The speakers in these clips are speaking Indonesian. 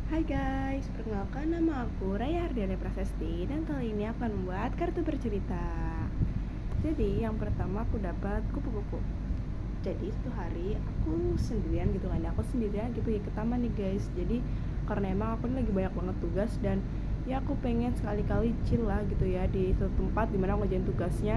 Hai guys, perkenalkan nama aku Raya Hardiana Prasesti dan kali ini akan membuat kartu bercerita. Jadi yang pertama aku dapat kupu-kupu. Jadi satu hari aku sendirian gitu kan, aku sendirian gitu ya ke taman nih guys. Jadi karena emang aku lagi banyak banget tugas dan ya aku pengen sekali-kali chill lah gitu ya di satu tempat dimana aku ngerjain tugasnya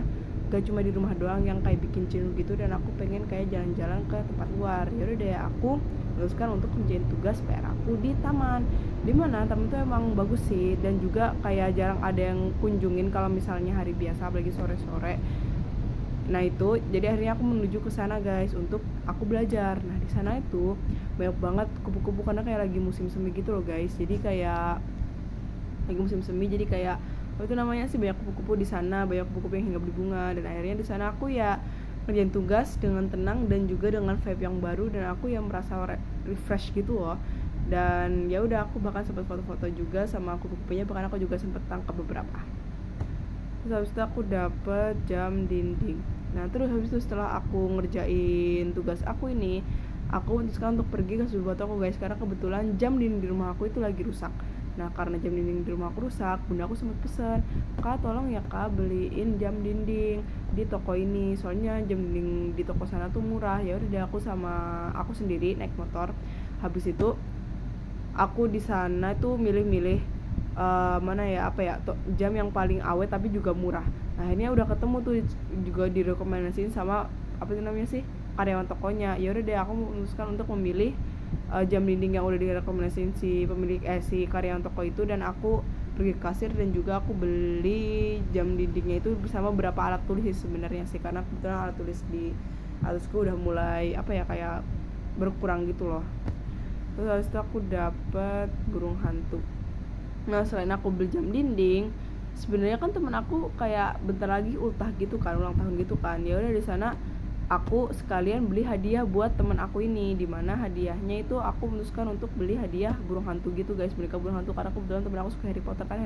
gak cuma di rumah doang yang kayak bikin chill gitu, dan aku pengen kayak jalan-jalan ke tempat luar. Yaudah deh aku memutuskan untuk ngerjain tugas PR aku di taman, dimana taman itu emang bagus sih dan juga kayak jarang ada yang kunjungin kalau misalnya hari biasa apalagi sore-sore. Nah itu jadi akhirnya aku menuju ke sana guys untuk aku belajar. Nah di sana itu banyak banget kupu-kupu karena kayak lagi musim semi gitu loh guys. Jadi kayak lagi musim semi, jadi kayak apa itu namanya sih, banyak kupu-kupu di sana, banyak kupu-kupu yang hinggap di bunga. Dan akhirnya di sana aku ya ngerjain tugas dengan tenang dan juga dengan vibe yang baru, dan aku yang merasa refresh gitu loh. Dan ya udah aku bahkan sempat foto-foto juga sama kupu-kupunya, bahkan aku juga sempat tangkap beberapa. Terus habis itu aku dapet jam dinding. Nah terus habis itu setelah aku ngerjain tugas aku ini, aku memutuskan untuk pergi ke sebuah toko guys, karena kebetulan jam dinding di rumah aku itu lagi rusak. Nah karena jam dinding di rumah aku rusak, bunda aku sempat pesen, kak tolong ya kak beliin jam dinding di toko ini, soalnya jam dinding di toko sana tuh murah. Ya udah deh, aku sama aku sendiri naik motor. Habis itu aku di sana tuh milih-milih mana ya, apa ya, jam yang paling awet tapi juga murah. Nah akhirnya udah ketemu tuh, juga direkomendasiin sama apa itu namanya sih, karyawan tokonya. Ya udah deh aku memutuskan untuk memilih jam dinding yang udah direkomendasiin si pemilik si karyawan toko itu, dan aku pergi ke kasir dan juga aku beli jam dindingnya itu bersama beberapa alat tulis sih sebenarnya sih, karena kebetulan alat tulis di atasku udah mulai apa ya, kayak berkurang gitu loh. Terus habis itu aku dapet burung hantu. Nah selain aku beli jam dinding, sebenarnya kan temen aku kayak bentar lagi ultah gitu kan, ulang tahun gitu kan. Ya udah di sana aku sekalian beli hadiah buat temen aku ini, dimana hadiahnya itu aku memutuskan untuk beli hadiah burung hantu gitu guys, boneka burung hantu, karena kebetulan temen aku suka Harry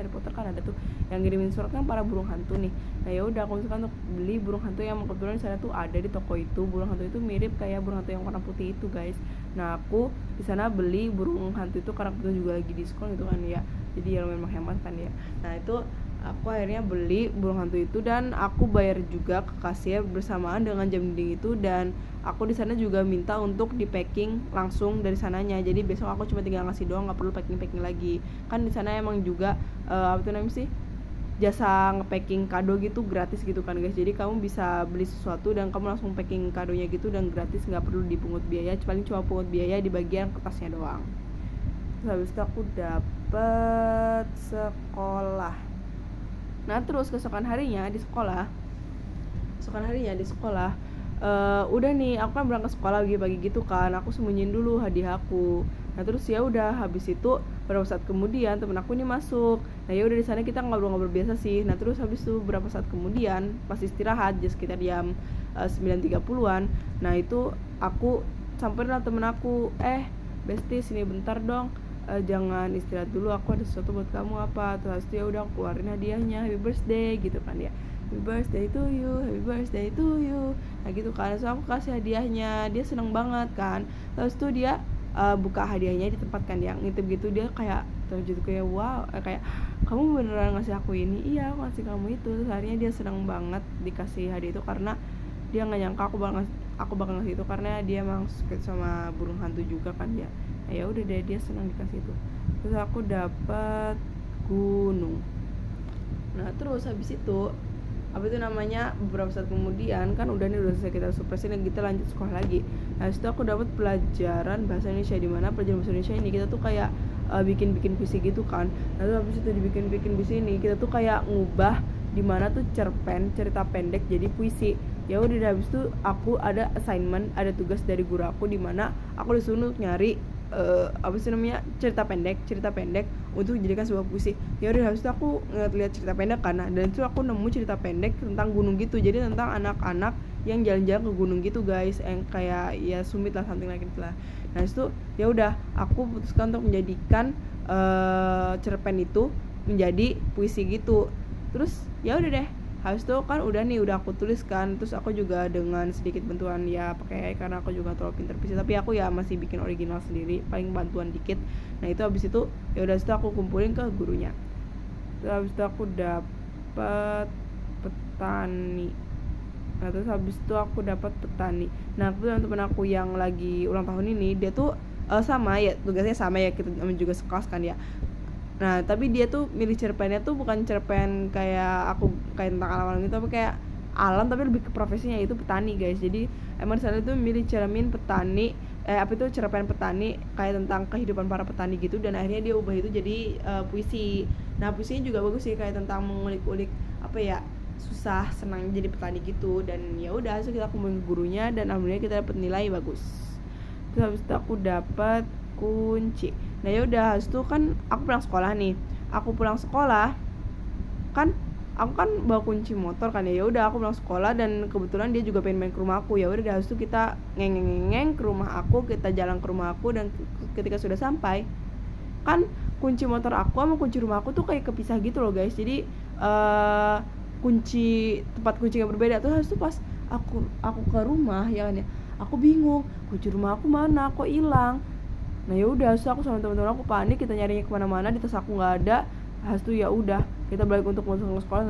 Potter kan ada tuh yang ngirimin surat kan para burung hantu nih. Nah ya udah aku memutuskan untuk beli burung hantu yang kebetulan di sana tuh ada di toko itu. Burung hantu itu mirip kayak burung hantu yang warna putih itu guys. Nah aku di sana beli burung hantu itu karena kebetulan juga lagi diskon gitu kan ya, jadi ya memang hemat kan ya. Nah itu aku akhirnya beli burung hantu itu dan aku bayar juga ke kasir bersamaan dengan jam dinding itu. Dan aku di sana juga minta untuk di packing langsung dari sananya, jadi besok aku cuma tinggal ngasih doang, nggak perlu packing lagi. Kan di sana emang juga apa itu namanya sih, jasa nge-packing kado gitu gratis gitu kan guys. Jadi kamu bisa beli sesuatu dan kamu langsung packing kadonya gitu dan gratis, nggak perlu dipungut biaya, paling cuma pungut biaya di bagian kertasnya doang. Terus habis itu aku dapet sekolah. Nah terus keesokan harinya di sekolah, udah nih aku kan berangkat sekolah pagi-pagi gitu kan, aku sembunyiin dulu hadiah aku. Nah terus ya udah habis itu beberapa saat kemudian temen aku ini masuk. Nah ya udah di sana kita ngobrol-ngobrol biasa sih. Nah terus habis itu beberapa saat kemudian pas istirahat just sekitar jam 9.30-an, nah itu aku samperin lah temen aku, Besti sini bentar dong, jangan istirahat dulu, aku ada sesuatu buat kamu apa. Terus dia udah keluarin hadiahnya, happy birthday gitu kan ya, happy birthday to you, happy birthday to you. Nah gitu kan, so aku kasih hadiahnya, dia seneng banget kan. Terus tuh dia buka hadiahnya di tempat kan yang ngintip gitu, dia kayak terjun kayak wow, kayak kamu beneran ngasih aku ini? Iya aku ngasih kamu itu. Terus akhirnya dia seneng banget dikasih hadiah itu, karena dia nggak nyangka aku bakal ngasih itu, karena dia emang suka sama burung hantu juga kan ya. Nah, ya udah deh dia senang dikasih itu. Terus aku dapat gunung. Nah terus habis itu apa itu namanya, beberapa saat kemudian kan udah selesai kita surprise dan kita lanjut sekolah lagi. Nah itu aku dapat pelajaran bahasa Indonesia, di mana pelajaran bahasa Indonesia ini kita tuh kayak bikin puisi gitu kan. Nah terus habis itu dibikin puisi ini kita tuh kayak ngubah di mana tuh cerpen cerita pendek jadi puisi. Ya udah habis itu aku ada assignment, ada tugas dari guru aku, di mana aku disuruh nyari apa sih namanya, cerita pendek untuk dijadikan sebuah puisi. Ya udah habis itu aku ngeliat cerita pendek kan, dan itu aku nemu cerita pendek tentang gunung gitu, jadi tentang anak-anak yang jalan-jalan ke gunung gitu guys, yang kayak ya summit lah, something like itu lah. Nah itu ya udah aku putuskan untuk menjadikan cerpen itu menjadi puisi gitu. Terus ya udah deh habis itu kan udah aku tuliskan, terus aku juga dengan sedikit bantuan ya pakai AI karena aku juga terlalu pinter PC, tapi aku ya masih bikin original sendiri, paling bantuan dikit. Nah itu habis itu ya udah itu aku kumpulin ke gurunya. Terus habis itu aku dapat petani. Nah terus habis itu aku dapat petani. Nah teman-teman aku yang lagi ulang tahun ini, dia tuh sama ya, tugasnya sama ya, kita juga sekelas kan ya. Nah tapi dia tuh milih cerpennya tuh bukan cerpen kayak aku kayak tentang alam gitu, tapi kayak alam tapi lebih ke profesinya, yaitu petani guys. Jadi emang sana tuh milih cermin petani, cerpen petani kayak tentang kehidupan para petani gitu, dan akhirnya dia ubah itu jadi puisi. Nah puisinya juga bagus sih, kayak tentang mengulik-ulik apa ya, susah senang jadi petani gitu. Dan ya udah, so kita kumpulin ke gurunya dan alhamdulillah kita dapat nilai bagus. Terus habis itu aku dapat kunci. Nah ya udah, habis itu kan aku pulang sekolah nih. Aku pulang sekolah kan, aku kan bawa kunci motor kan ya. Ya udah aku pulang sekolah dan kebetulan dia juga pengen main ke rumah aku. Ya udah, habis itu kita ngeng ke rumah aku, kita jalan ke rumah aku, dan ketika sudah sampai kan kunci motor aku sama kunci rumah aku tuh kayak kepisah gitu loh guys. Jadi tempat kunci yang berbeda. Terus habis itu pas aku ke rumah ya kan ya, aku bingung kunci rumah aku mana, kok hilang. Nah ya udah, so aku sama teman-teman aku panik, kita nyarinya kemana-mana, di tas aku nggak ada. Habis itu ya udah, kita balik untuk masuk ke sekolah,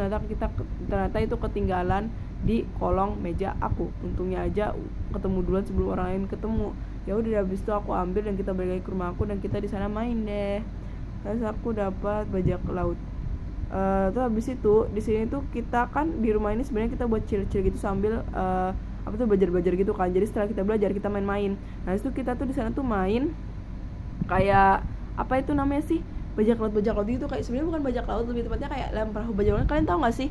ternyata itu ketinggalan di kolong meja aku. Untungnya aja ketemu duluan sebelum orang lain ketemu. Ya udah, habis itu aku ambil dan kita balik lagi ke rumah aku, dan kita di sana main deh. Terus aku dapat bajak laut. Terus habis itu di sini tuh kita kan di rumah ini sebenarnya kita buat chill gitu sambil belajar gitu kan. Jadi setelah kita belajar kita main-main. Nah itu kita tuh di sana tuh main kayak apa itu namanya sih, bajak laut gitu. Kayak sebenarnya bukan bajak laut, lebih tepatnya kayak lempar perahu bajak laut. Kalian tahu nggak sih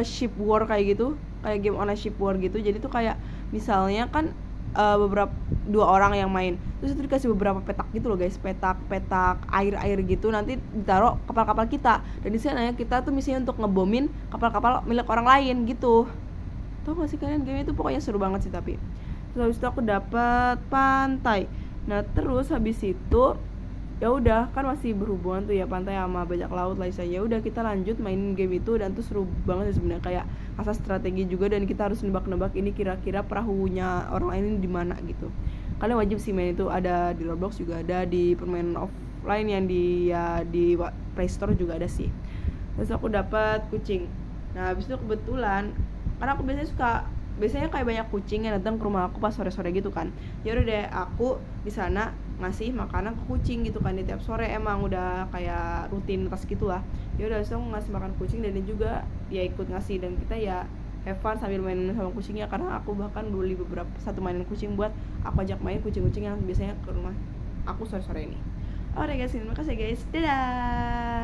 ship war kayak gitu, kayak game online ship war gitu. Jadi tuh kayak misalnya kan beberapa 2 orang yang main, terus itu dikasih beberapa petak gitu loh guys, petak air gitu, nanti ditaruh kapal-kapal kita, dan di sana kita tuh misinya untuk ngebomin kapal-kapal milik orang lain gitu. Tahu nggak sih kalian game itu? Pokoknya seru banget sih. Tapi terus habis itu aku dapat pantai. Nah terus habis itu ya udah, kan masih berhubungan tuh ya pantai sama bajak laut lah istilahnya. Ya udah kita lanjut main game itu, dan tuh seru banget sih sebenarnya, kayak asal strategi juga, dan kita harus nebak-nebak ini kira-kira perahunya orang lain ini di mana gitu. Kalian wajib sih main itu, ada di Roblox juga ada, di permainan offline yang di Play Store juga ada sih. Terus aku dapat kucing. Nah habis itu kebetulan karena aku biasanya kayak banyak kucing yang datang ke rumah aku pas sore-sore gitu kan. Ya udah deh, aku di sana ngasih makanan ke kucing gitu kan di tiap sore, emang udah kayak rutinitas gitu lah. Ya udah, aku ngasih makan kucing, dan dia juga dia ikut ngasih, dan kita ya have fun sambil main sama kucingnya. Karena aku bahkan beli satu mainan kucing buat aku ajak main kucing-kucing yang biasanya ke rumah aku sore-sore ini. Oke guys, terima kasih guys, dadah.